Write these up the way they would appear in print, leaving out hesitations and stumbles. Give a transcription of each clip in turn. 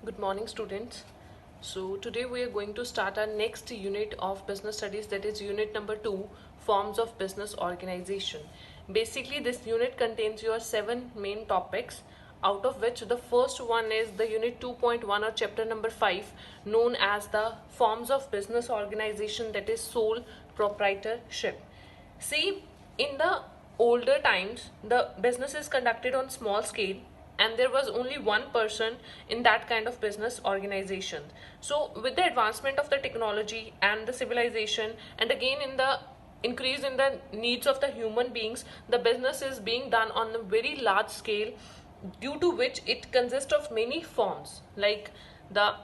Good morning, students. So today we are going to start our next unit of business studies, that is unit number 2, forms of business organization. Basically this unit contains your 7 main topics, out of which the first one is the unit 2.1 or chapter number 5, known as the forms of business organization, that is sole proprietorship. See, in the older times the business is conducted on small scale and there was only one person in that kind of business organization. So with the advancement of the technology and the civilization, and again in the increase in the needs of the human beings, the business is being done on a very large scale, due to which it consists of many forms, like the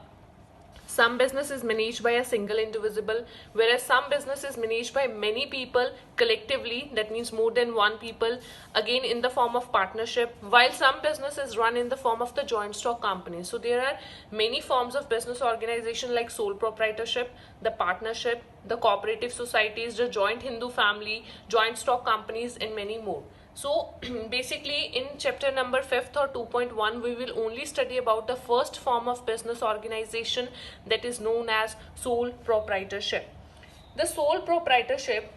some business is managed by a single individual, whereas some business is managed by many people collectively, that means more than one people, again in the form of partnership, while some business is run in the form of the joint stock company. So there are many forms of business organization like sole proprietorship, the partnership, the cooperative societies, the joint Hindu family, joint stock companies, and many more. So basically in chapter number 5th or 2.1 we will only study about the first form of business organization, that is known as sole proprietorship. The sole proprietorship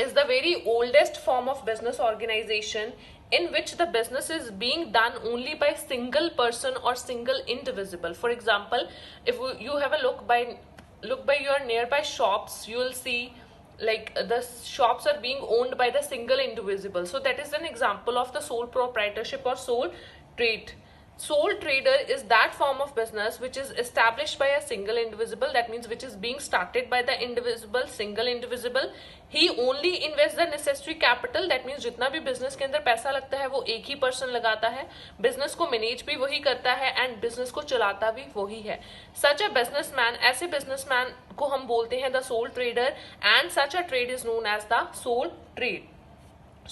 is the very oldest form of business organization in which the business is being done only by single person or single individual. For example, if you have a look by your nearby shops, you will see like the shops are being owned by the single individual. So that is an example of the sole proprietorship or sole trade. Sole trader is that form of business which is established by a single individual, that means which is being started by the single individual. He only invests the necessary capital, that means जितना भी business के अंदर पैसा लगता है वो एक ही person लगाता है, बिजनेस को मैनेज भी वही करता है एंड बिजनेस को चलाता भी वही है. सच अ बिजनेसमैन, ऐसे बिजनेसमैन को हम बोलते हैं the sole trader, and such a trade is known as the sole trade.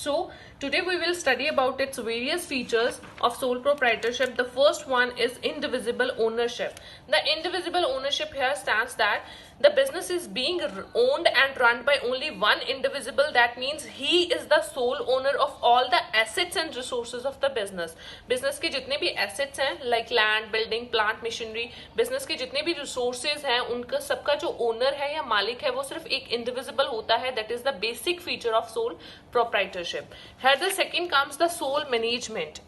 So today we will study about its various features of sole proprietorship. The first one is indivisible ownership. The indivisible ownership here stands that the business is being owned and run by only one individual. That means he is the sole owner of all the assets and resources of the business. Business के जितने भी assets हैं like land, building, plant, machinery, business के जितने भी resources हैं उनका सबका जो owner है या मालिक है वो सिर्फ एक individual होता है. That is the basic feature of sole proprietorship. Here the second comes the sole management.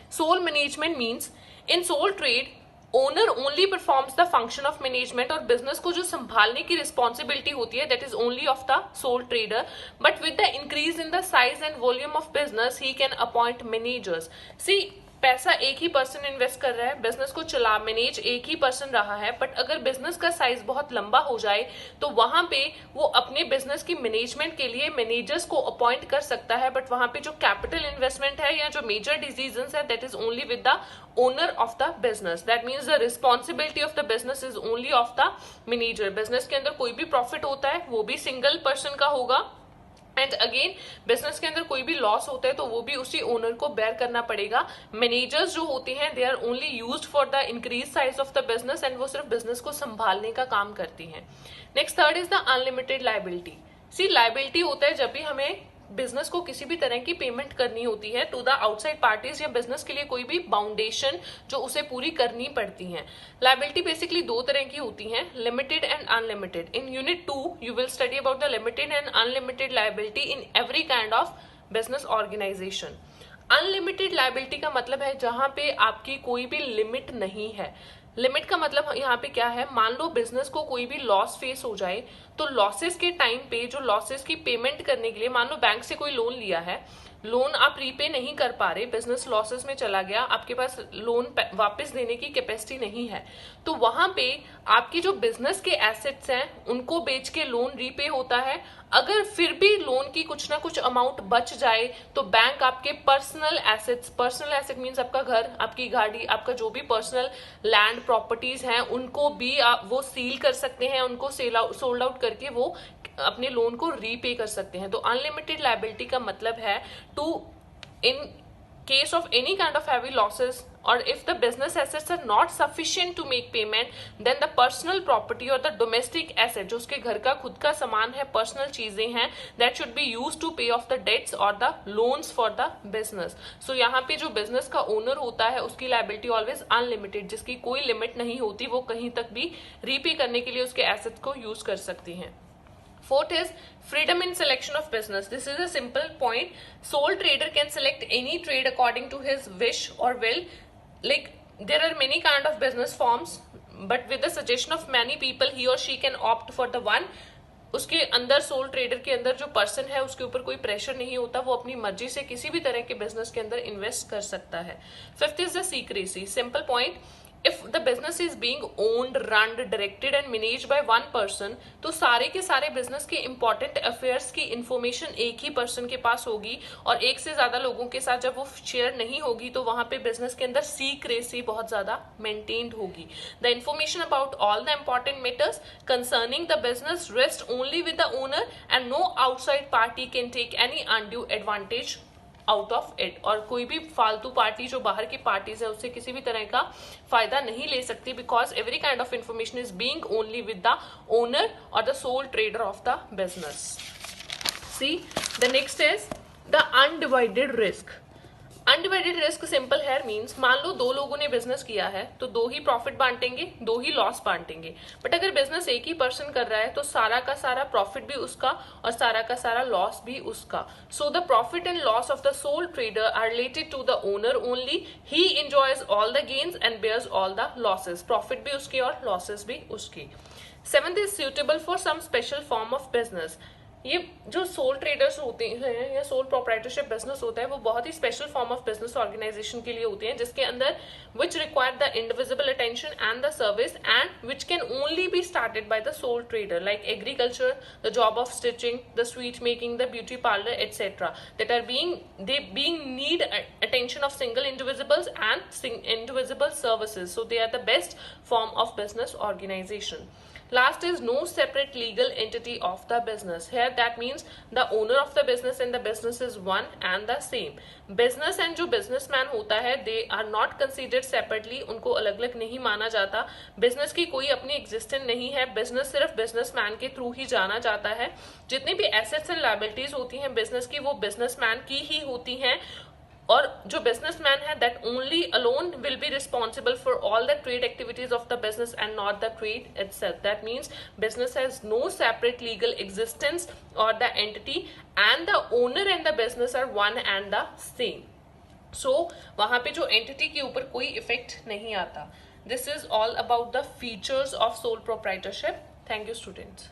Sole management means in sole trade owner only performs the function of management, और बिजनेस को जो संभालने की रिस्पॉन्सिबिलिटी होती है that is only of the sole trader. But with the increase in the size and volume of business he can appoint managers. See, पैसा एक ही person invest कर रहा है, बिजनेस को चला मैनेज एक ही पर्सन रहा है, बट अगर बिजनेस का साइज बहुत लंबा हो जाए तो वहां पे वो अपने बिजनेस की मैनेजमेंट के लिए मैनेजर्स को अपॉइंट कर सकता है. बट वहां पे जो कैपिटल इन्वेस्टमेंट है या जो मेजर डिसीजंस है that is only with the owner of the business. That means the responsibility of the business is only of the manager. Business के अंदर कोई भी प्रॉफिट होता है वो भी सिंगल पर्सन का होगा, एंड अगेन बिजनेस के अंदर कोई भी लॉस होता है तो वो भी उसी ओनर को बेयर करना पड़ेगा. मैनेजर्स जो होते हैं they are only used for the increase size of the business, and वो सिर्फ बिजनेस को संभालने का काम करती हैं. Next third is the unlimited liability. See, liability होता है जब भी हमें बिजनेस को किसी भी तरह की पेमेंट करनी होती है टू द आउटसाइड पार्टीज, या बिजनेस के लिए कोई भी बाउंडेशन जो उसे पूरी करनी पड़ती है. लायबिलिटी बेसिकली दो तरह की होती हैं, limited and unlimited. In unit 2 you will study about the limited and unlimited liability in every kind of business organisation. Unlimited liability का मतलब है जहां पे आपकी कोई भी लिमिट नहीं है. लिमिट का मतलब यहाँ पे क्या है, मान लो बिजनेस को कोई भी लॉस फेस हो जाए तो लॉसेस के टाइम पे जो लॉसेस की पेमेंट करने के लिए, मान लो बैंक से कोई लोन लिया है, लोन आप रीपे नहीं कर पा रहे, बिजनेस लॉसेस में चला गया, आपके पास लोन वापस देने की कैपेसिटी नहीं है, तो वहां पे आपकी जो बिजनेस के एसेट्स हैं उनको बेच के लोन रीपे होता है. अगर फिर भी लोन की कुछ ना कुछ अमाउंट बच जाए तो बैंक आपके पर्सनल एसेट मीन्स आपका घर, आपकी गाड़ी, आपका जो भी पर्सनल लैंड प्रॉपर्टीज हैं उनको भी वो सील कर सकते हैं, उनको सोल्ड आउट करके वो अपने लोन को रीपे कर सकते हैं. तो अनलिमिटेड लायबिलिटी का मतलब है to in case of any kind of heavy losses और if the business assets are not sufficient to make payment, then the personal property or the domestic asset, जो उसके घर का खुद का सामान है, पर्सनल चीजें हैं, that should be used to pay off the debts or the loans for the business. So यहाँ पे जो बिजनेस का ओनर होता है उसकी लाइबिलिटी ऑलवेज अनलिमिटेड, जिसकी कोई लिमिट नहीं होती, वो कहीं तक भी रीपे करने के लिए उसके एसेट्स को यूज कर सकती हैं. Fourth is freedom in selection of business. This is a simple point. Sole trader can select any trade according to his wish or will. Like there are many kind of business forms, but with the suggestion of many people, he or she can opt for the one. उसके अंदर soul trader के अंदर जो person है उसके ऊपर कोई pressure नहीं होता, वो अपनी मर्जी से किसी भी तरह के बिजनेस के अंदर इन्वेस्ट कर सकता है. Fifth is the secrecy. Simple point. If the business is being owned, run, directed and managed by one person, तो सारे के सारे बिजनेस के इंपॉर्टेंट अफेयर्स की इंफॉर्मेशन एक ही पर्सन के पास होगी, और एक से ज्यादा लोगों के साथ जब वो शेयर नहीं होगी तो वहां पे बिजनेस के अंदर सीक्रेसी बहुत ज्यादा मेंटेन्ड होगी. The information about all the important matters concerning the business rest only with the owner and no outside party can take any undue advantage out of it. और कोई भी फालतू पार्टी जो बाहर की पार्टीज है उससे किसी भी तरह का फायदा नहीं ले सकती, because every kind of information is being only with the owner और the sole trader of the business. See the next is the undivided risk. Undivided risk simple है मीन्स, मान लो दो लोगों ने बिजनेस किया है तो दो ही प्रॉफिट बांटेंगे, दो ही लॉस बांटेंगे. बट अगर बिजनेस एक ही पर्सन कर रहा है तो सारा का सारा प्रॉफिट भी उसका और सारा का सारा लॉस भी उसका. So the profit and loss of the sole trader are related to the owner only. He enjoys all the gains and bears all the losses. Profit भी उसके और लॉसेस भी उसके. Seventh is suitable for some special form of business. ये जो soul traders होते हैं या सोल प्रोप्राइटरशिप बिजनेस होता है वो बहुत ही special form of business organization के लिए होते हैं, जिसके अंदर which require the indivisible attention and the service and which can only be started by the sole trader, like agriculture, the job of stitching, the sweet making, the beauty parlour etcetera, that are being need attention of single individuals and individual services. So they are the best form of business organization. Last is no separate legal entity of the business. Here that means the owner of the business and the business is one and the same. Business and जो businessman होता है they are not considered separately. उनको अलग अलग नहीं माना जाता. Business की कोई अपनी existence नहीं है. Business सिर्फ businessman के थ्रू ही जाना जाता है. जितनी भी assets and liabilities होती हैं business की वो businessman की ही होती हैं. और जो बिजनेसमैन है that only alone will be responsible for all the trade activities of the business and not the trade itself. That means business has no separate legal existence और the entity and the owner and the business are one and the same. So वहां पे जो entity के ऊपर कोई effect नहीं आता. This is all about the features of sole proprietorship. Thank you students.